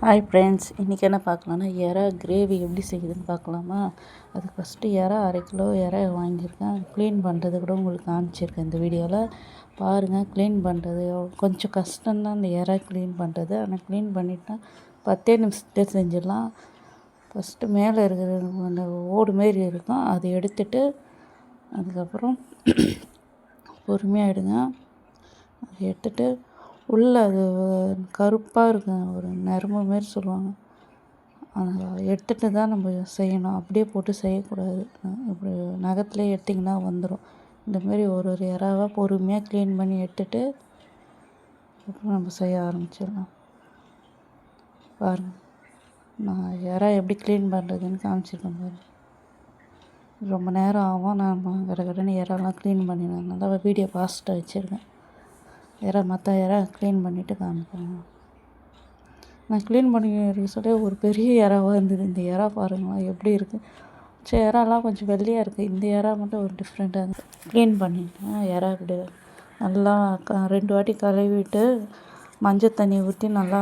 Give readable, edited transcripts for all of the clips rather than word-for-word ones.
Hi friends, இன்றைக்கி என்ன பார்க்கலான்னா எறா கிரேவி எப்படி செய்யுதுன்னு பார்க்கலாமா. அதுக்கு ஃபஸ்ட்டு எறா 1/2 கிலோ எறா வாங்கியிருக்கேன். க்ளீன் பண்ணுறது கூட உங்களுக்கு காமிச்சிருக்கேன் இந்த வீடியோவில் பாருங்கள். க்ளீன் பண்ணுறது கொஞ்சம் கஷ்டம்தான் இந்த எறா க்ளீன் பண்ணுறது. ஆனால் க்ளீன் பண்ணிட்டா 10 நிமிஷத்துலேயே செஞ்சிடலாம். ஃபஸ்ட்டு மேலே இருக்கிற அந்த ஓடு மாரி இருக்கும், அதை எடுத்துட்டு அதுக்கப்புறம் பொறுமையாக எடுங்க. அதை எடுத்துட்டு உள்ளே அது கருப்பாக இருக்கும், ஒரு நரம்பு மாரி சொல்லுவாங்க, அதை எடுத்துகிட்டு தான் நம்ம செய்யணும். அப்படியே போட்டு செய்யக்கூடாது. இப்படி நகத்துலேயே எடுத்திங்கன்னா வந்துடும். இந்தமாரி ஒரு ஒரு எறாவாக பொறுமையாக க்ளீன் பண்ணி எடுத்துட்டு அப்புறம் நம்ம செய்ய ஆரம்பிச்சிடலாம். பாருங்கள், நான் எறா எப்படி க்ளீன் பண்ணுறதுன்னு காமிச்சிருக்கேன் பாருங்கள். ரொம்ப நேரம் ஆகும். நான் கடகடன்னு எறாலாம் க்ளீன் பண்ணிடுவேன். நல்லா வீடியோ ஃபாஸ்ட்டாக வச்சுருக்கேன். மற்ற எறா க்ளீன் பண்ணிவிட்டு காமிக்கிறேன். நான் க்ளீன் பண்ணி சொல்லி ஒரு பெரிய எறாவாக இருந்தது. இந்த எறா பாருங்களா எப்படி இருக்குது. எறாலாம் கொஞ்சம் வெள்ளையாக இருக்குது. இந்த எறா மட்டும் ஒரு டிஃப்ரெண்ட்டாக இருக்குது. க்ளீன் பண்ணிட்டேன். எறா விட நல்லா 2 வாட்டி கழுவிட்டு மஞ்சள் தண்ணி ஊற்றி நல்லா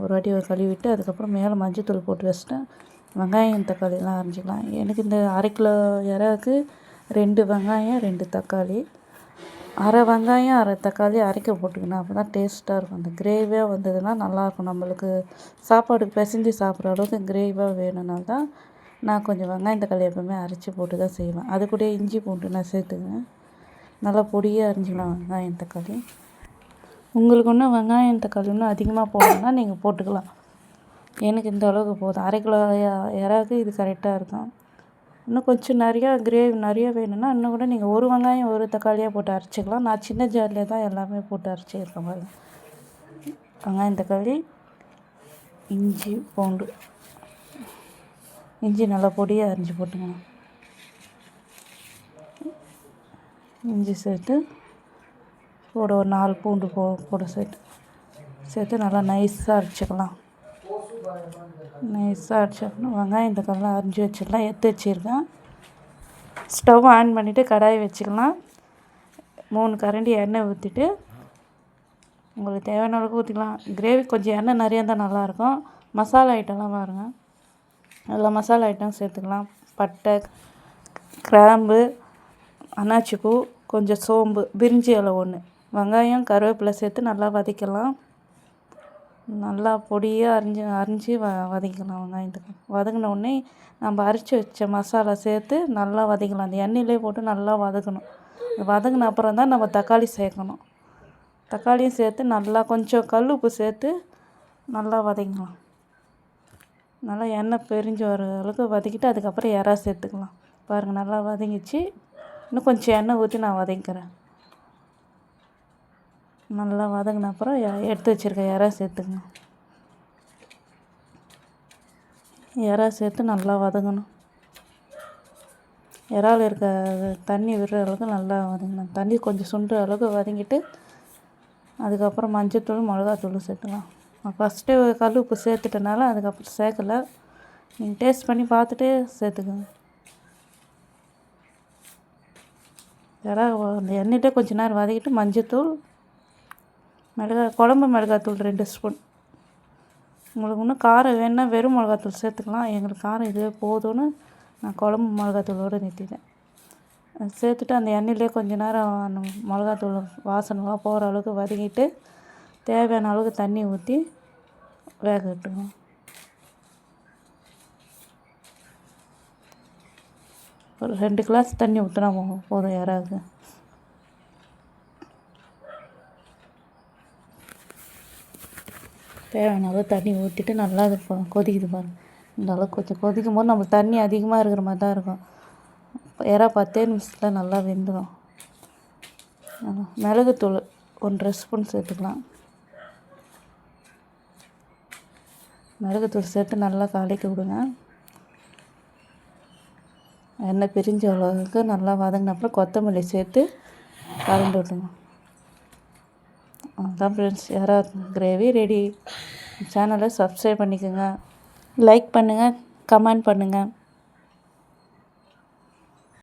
ஒரு வாட்டி கழுவிட்டு அதுக்கப்புறம் மேலே மஞ்சத்தூள் போட்டு வச்சுட்டேன். வெங்காயம் தக்காளிலாம் அரைஞ்சிக்கலாம். எனக்கு இந்த 1/2 கிலோ எறாவுக்கு 2 வெங்காயம் 2 தக்காளி, 1/2 வெங்காயம் 1/2 தக்காளி அரைக்க போட்டுக்கணும். அப்போ தான் டேஸ்ட்டாக இருக்கும். அந்த கிரேவியாக வந்ததுன்னா நல்லாயிருக்கும். நம்மளுக்கு சாப்பாடுக்கு பிசைஞ்சு சாப்பிட்ற அளவுக்கு கிரேவியாக வேணும்னால தான் நான் கொஞ்சம் வெங்காயம் தக்காளி எப்போவுமே அரைச்சி போட்டு தான் செய்வேன். அது கூட இஞ்சி பூண்டு நான் சேர்த்துக்குவேன். நல்லா பொடியாக அரைஞ்சிக்கலாம் வெங்காயம் தக்காளி. உங்களுக்கு இன்னும் வெங்காயம் தக்காளி இன்னும் அதிகமாக போடணும்னா நீங்கள் போட்டுக்கலாம். எனக்கு இந்த அளவுக்கு போதும். 1/2 கிலோ எறாவுக்கு இது கரெக்டாக இருக்கும். இன்னும் கொஞ்சம் நிறையா கிரேவி நிறையா வேணும்னா இன்னும் கூட நீங்கள் ஒரு வெங்காயம் ஒரு தக்காளியாக போட்டு அரைச்சிக்கலாம். நான் சின்ன ஜாரிலே தான் எல்லாமே போட்டு அரைச்சிருக்கேன் பாருங்க. வெங்காயம் தக்காளி, இஞ்சி பூண்டு, இஞ்சி நல்லா பொடியாக அரைஞ்சி போட்டுக்கணும். இஞ்சி சேர்த்து கூட ஒரு 4 பூண்டு கூட சேர்த்து நல்லா நைஸாக அரைச்சிக்கலாம். நைஸாக அரைச்சிக்கணும். வெங்காயம் தக்காளிலாம் அரைஞ்சி வச்சிடலாம். எடுத்து வச்சுருக்கேன். ஸ்டவ் ஆன் பண்ணிவிட்டு கடாயை வச்சுக்கலாம். 3 கரண்டி எண்ணெய் ஊற்றிட்டு உங்களுக்கு தேவையான அளவுக்கு ஊற்றிக்கலாம். கிரேவி கொஞ்சம் எண்ணெய் நிறையா இருந்தால் நல்லாயிருக்கும். மசாலா ஐட்டம்லாம் பாருங்கள். எல்லா மசாலா ஐட்டம் சேர்த்துக்கலாம். பட்டை, கிராம்பு, அன்னாச்சி பூ, கொஞ்சம் சோம்பு, பிரிஞ்சி இலை 1, வெங்காயம் கருவேப்பிலை சேர்த்து நல்லா வதக்கலாம். நல்லா பொடியாக அரிஞ்சு வதக்கிக்கலாம். வெங்காயத்துக்கு வதங்கின உடனே நம்ம அரைச்சி வச்ச மசாலா சேர்த்து நல்லா வதக்கலாம். அந்த எண்ணெயிலே போட்டு நல்லா வதக்கணும். வதங்கின அப்புறம் தான் நம்ம தக்காளி சேர்க்கணும். தக்காளியும் சேர்த்து நல்லா கொஞ்சம் கல் உப்பு சேர்த்து நல்லா வதக்கலாம். நல்லா எண்ணெய் பிரிஞ்சு வர அளவுக்கு வதக்கிட்டு அதுக்கப்புறம் எறா சேர்த்துக்கலாம். பாருங்கள், நல்லா வதங்கிச்சு. இன்னும் கொஞ்சம் எண்ணெய் ஊற்றி நான் வதக்கிறேன். நல்லா வதங்கின அப்புறம் எடுத்து வச்சுருக்க எறா சேர்த்துக்கணும். எறா சேர்த்து நல்லா வதங்கணும். இறால் இருக்க தண்ணி விடுற அளவுக்கு நல்லா வதங்கணும். தண்ணி கொஞ்சம் சுண்டுற அளவுக்கு வதங்கிட்டு அதுக்கப்புறம் மஞ்சத்தூள் மிளகாத்தூள் சேர்த்துக்கலாம். நான் ஃபஸ்ட்டு கல் உப்பு சேர்த்துட்டனால அதுக்கப்புறம் சேர்க்கலை. நீங்கள் டேஸ்ட் பண்ணி பார்த்துட்டு சேர்த்துக்கோங்க. அந்த எண்ணெயிட்டே கொஞ்சம் நேரம் வதக்கிட்டு மஞ்சத்தூள், குழம்பு மிளகாத்தூள் 2 ஸ்பூன். உங்களுக்கு இன்னும் காரம் வேணுன்னா வெறும் மிளகாத்தூள் சேர்த்துக்கலாம். எங்களுக்கு காரம் இதுவே போதும்னு நான் குழம்பு மிளகாத்தூளோடு நிறுத்திட்டேன். சேர்த்துட்டு அந்த எண்ணெயிலே கொஞ்சம் நேரம் அந்த மிளகாத்தூள் வாசனைலாம் போகிற அளவுக்கு வதக்கிட்டு தேவையான அளவுக்கு தண்ணி ஊற்றி வேக விட்டுக்கணும். ஒரு 2 கிளாஸ் தண்ணி ஊற்றினா போதும் எறாவுக்கு. தேவையான அளவு தண்ணி ஊற்றிட்டு நல்லா அது கொதிக்குது பாருங்கள். இந்த அளவுக்கு கொஞ்சம் கொதிக்கும் போது நம்மளுக்கு தண்ணி அதிகமாக இருக்கிற மாதிரி தான் இருக்கும். எறா 10 நிமிஷத்தில் நல்லா வெந்துடும். மிளகுத்தூள் 1 ஸ்பூன் சேர்த்துக்கலாம். மிளகுத்தூள் சேர்த்து நல்லா கலக்கி விடுங்க. எண்ணெய் பிரிஞ்ச அளவுக்கு நல்லா வதங்கின அப்புறம் கொத்தமல்லி சேர்த்து கலந்து விட்டுங்க. அதான் ஃப்ரெண்ட்ஸ், எறா கிரேவி ரெடி. சேனலை சப்ஸ்கிரைப் பண்ணிக்கோங்க, லைக் பண்ணுங்கள், கமெண்ட் பண்ணுங்கள்.